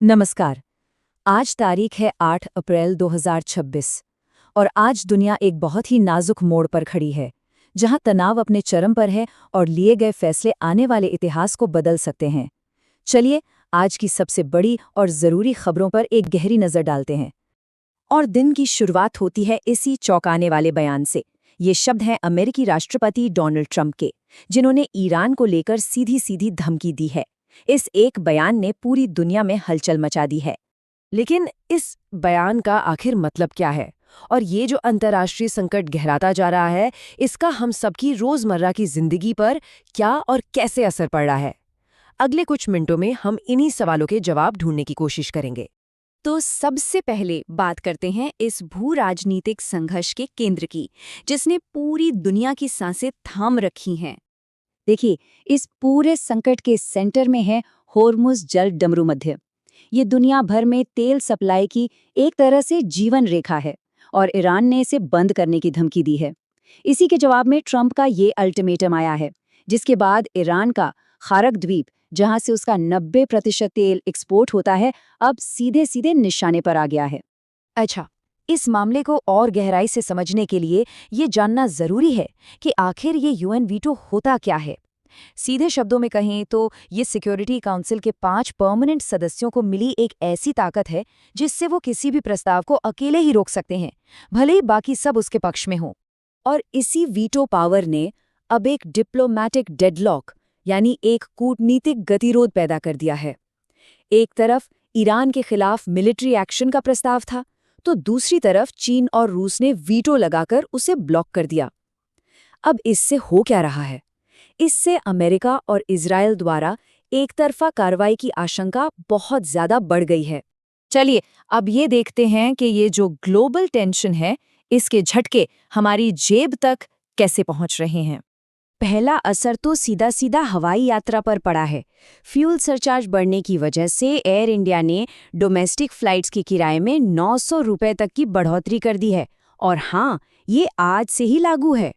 नमस्कार। आज तारीख है 8 अप्रैल 2026 और आज दुनिया एक बहुत ही नाजुक मोड़ पर खड़ी है, जहां तनाव अपने चरम पर है और लिए गए फैसले आने वाले इतिहास को बदल सकते हैं। चलिए आज की सबसे बड़ी और ज़रूरी खबरों पर एक गहरी नज़र डालते हैं। और दिन की शुरुआत होती है इसी चौंकाने वाले बयान से। ये शब्द हैं अमेरिकी राष्ट्रपति डोनाल्ड ट्रंप के, जिन्होंने ईरान को लेकर सीधी सीधी धमकी दी है। इस एक बयान ने पूरी दुनिया में हलचल मचा दी है। लेकिन इस बयान का आखिर मतलब क्या है? और ये जो अंतर्राष्ट्रीय संकट गहराता जा रहा है, इसका हम सबकी रोजमर्रा की जिंदगी पर क्या और कैसे असर पड़ रहा है? अगले कुछ मिनटों में हम इन्हीं सवालों के जवाब ढूंढने की कोशिश करेंगे। तो सबसे पहले बात करते हैं इस भू राजनीतिक संघर्ष के केंद्र की, जिसने पूरी दुनिया की सांसें थाम रखी हैं। देखिए, इस पूरे संकट के सेंटर में है होर्मुज जल डमरू मध्य। ये दुनिया भर में तेल सप्लाई की एक तरह से जीवन रेखा है और ईरान ने इसे बंद करने की धमकी दी है। इसी के जवाब में ट्रंप का ये अल्टीमेटम आया है, जिसके बाद ईरान का खारक द्वीप, जहां से उसका 90% तेल एक्सपोर्ट होता है, अब सीधे सीधे निशाने पर आ गया है। अच्छा, इस मामले को और गहराई से समझने के लिए ये जानना जरूरी है कि आखिर ये यूएन वीटो होता क्या है। सीधे शब्दों में कहें तो ये सिक्योरिटी काउंसिल के 5 परमानेंट सदस्यों को मिली एक ऐसी ताकत है जिससे वो किसी भी प्रस्ताव को अकेले ही रोक सकते हैं, भले ही बाकी सब उसके पक्ष में हों। और इसी वीटो पावर ने अब एक डिप्लोमैटिक डेडलॉक, यानी एक कूटनीतिक गतिरोध पैदा कर दिया है। एक तरफ ईरान के खिलाफ मिलिट्री एक्शन का प्रस्ताव था, तो दूसरी तरफ चीन और रूस ने वीटो लगाकर उसे ब्लॉक कर दिया। अब इससे हो क्या रहा है? इससे अमेरिका और इजरायल द्वारा एक तरफा कार्रवाई की आशंका बहुत ज्यादा बढ़ गई है। चलिए अब ये देखते हैं कि ये जो ग्लोबल टेंशन है, इसके झटके हमारी जेब तक कैसे पहुंच रहे हैं। पहला असर तो सीधा सीधा हवाई यात्रा पर पड़ा है। फ्यूल सरचार्ज बढ़ने की वजह से एयर इंडिया ने डोमेस्टिक फ्लाइट्स की किराए में 900 रुपए तक की बढ़ोतरी कर दी है। और हाँ, ये आज से ही लागू है।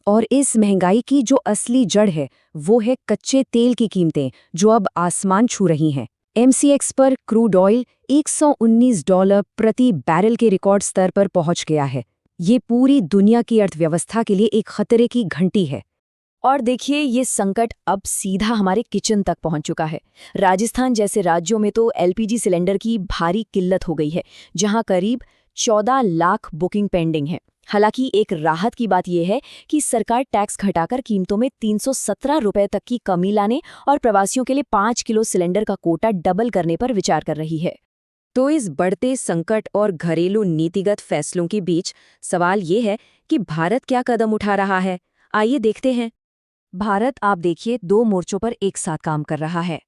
और इस महंगाई की जो असली जड़ है, वो है कच्चे तेल की कीमतें, जो अब आसमान छू रही हैं। एमसीएक्स पर क्रूड ऑयल $119 प्रति बैरल के रिकॉर्ड स्तर पर पहुंच गया है। ये पूरी दुनिया की अर्थव्यवस्था के लिए एक खतरे की घंटी है। और देखिए, ये संकट अब सीधा हमारे किचन तक पहुंच चुका है। राजस्थान जैसे राज्यों में तो एलपीजी सिलेंडर की भारी किल्लत हो गई है, जहां करीब 14 लाख बुकिंग पेंडिंग है। हालांकि एक राहत की बात यह है कि सरकार टैक्स घटाकर कीमतों में 317 रुपए तक की कमी लाने और प्रवासियों के लिए 5 किलो सिलेंडर का कोटा डबल करने पर विचार कर रही है। तो इस बढ़ते संकट और घरेलू नीतिगत फैसलों के बीच सवाल ये है कि भारत क्या कदम उठा रहा है। आइए देखते हैं। भारत, आप देखिए, 2 मोर्चों पर एक साथ काम कर रहा है।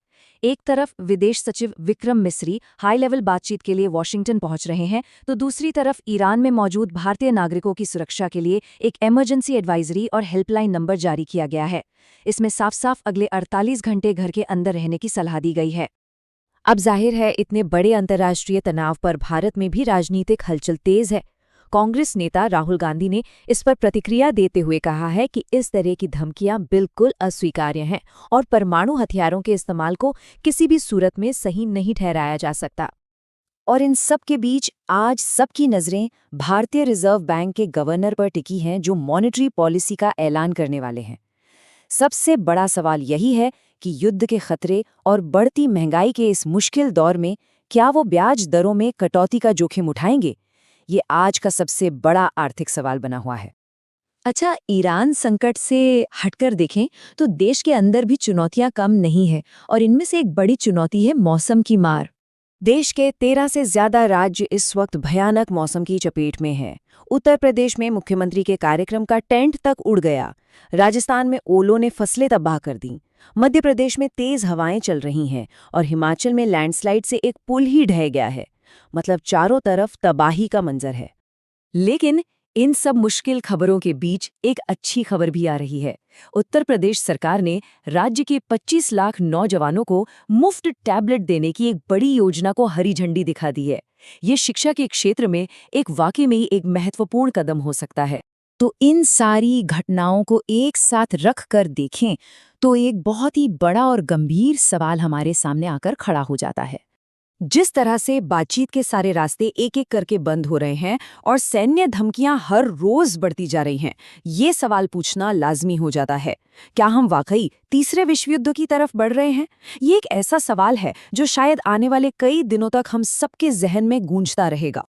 एक तरफ विदेश सचिव विक्रम मिस्री हाई लेवल बातचीत के लिए वॉशिंगटन पहुंच रहे हैं, तो दूसरी तरफ ईरान में मौजूद भारतीय नागरिकों की सुरक्षा के लिए एक इमरजेंसी एडवाइजरी और हेल्पलाइन नंबर जारी किया गया है। इसमें साफ साफ अगले 48 घंटे घर के अंदर रहने की सलाह दी गई है। अब जाहिर है, इतने बड़े अंतर्राष्ट्रीय तनाव पर भारत में भी राजनीतिक हलचल तेज है। कांग्रेस नेता राहुल गांधी ने इस पर प्रतिक्रिया देते हुए कहा है कि इस तरह की धमकियां बिल्कुल अस्वीकार्य हैं और परमाणु हथियारों के इस्तेमाल को किसी भी सूरत में सही नहीं ठहराया जा सकता। और इन सब के बीच आज सबकी नज़रें भारतीय रिजर्व बैंक के गवर्नर पर टिकी हैं, जो मॉनेटरी पॉलिसी का ऐलान करने वाले हैं। सबसे बड़ा सवाल यही है कि युद्ध के खतरे और बढ़ती महंगाई के इस मुश्किल दौर में क्या वो ब्याज दरों में कटौती का जोखिम उठाएंगे? ये आज का सबसे बड़ा आर्थिक सवाल बना हुआ है। अच्छा, ईरान संकट से हटकर देखें तो देश के अंदर भी चुनौतियां कम नहीं है, और इनमें से एक बड़ी चुनौती है मौसम की मार। देश के 13 से ज्यादा राज्य इस वक्त भयानक मौसम की चपेट में हैं। उत्तर प्रदेश में मुख्यमंत्री के कार्यक्रम का टेंट तक उड़ गया। राजस्थान में ओलों ने फसलें तबाह कर दी। मध्य प्रदेश में तेज हवाएं चल रही हैं और हिमाचल में लैंडस्लाइड से एक पुल ही ढह गया है। मतलब चारों तरफ तबाही का मंजर है। लेकिन इन सब मुश्किल खबरों के बीच एक अच्छी खबर भी आ रही है। उत्तर प्रदेश सरकार ने राज्य के 25 लाख नौजवानों को मुफ्त टैबलेट देने की एक बड़ी योजना को हरी झंडी दिखा दी है। ये शिक्षा के क्षेत्र में एक वाकई में एक महत्वपूर्ण कदम हो सकता है। तो इन सारी घटनाओं को एक साथ रख कर देखें तो एक बहुत ही बड़ा और गंभीर सवाल हमारे सामने आकर खड़ा हो जाता है। जिस तरह से बातचीत के सारे रास्ते एक एक करके बंद हो रहे हैं और सैन्य धमकियां हर रोज बढ़ती जा रही हैं, ये सवाल पूछना लाजमी हो जाता है। क्या हम वाकई तीसरे विश्व युद्ध की तरफ बढ़ रहे हैं? ये एक ऐसा सवाल है जो शायद आने वाले कई दिनों तक हम सबके जहन में गूंजता रहेगा।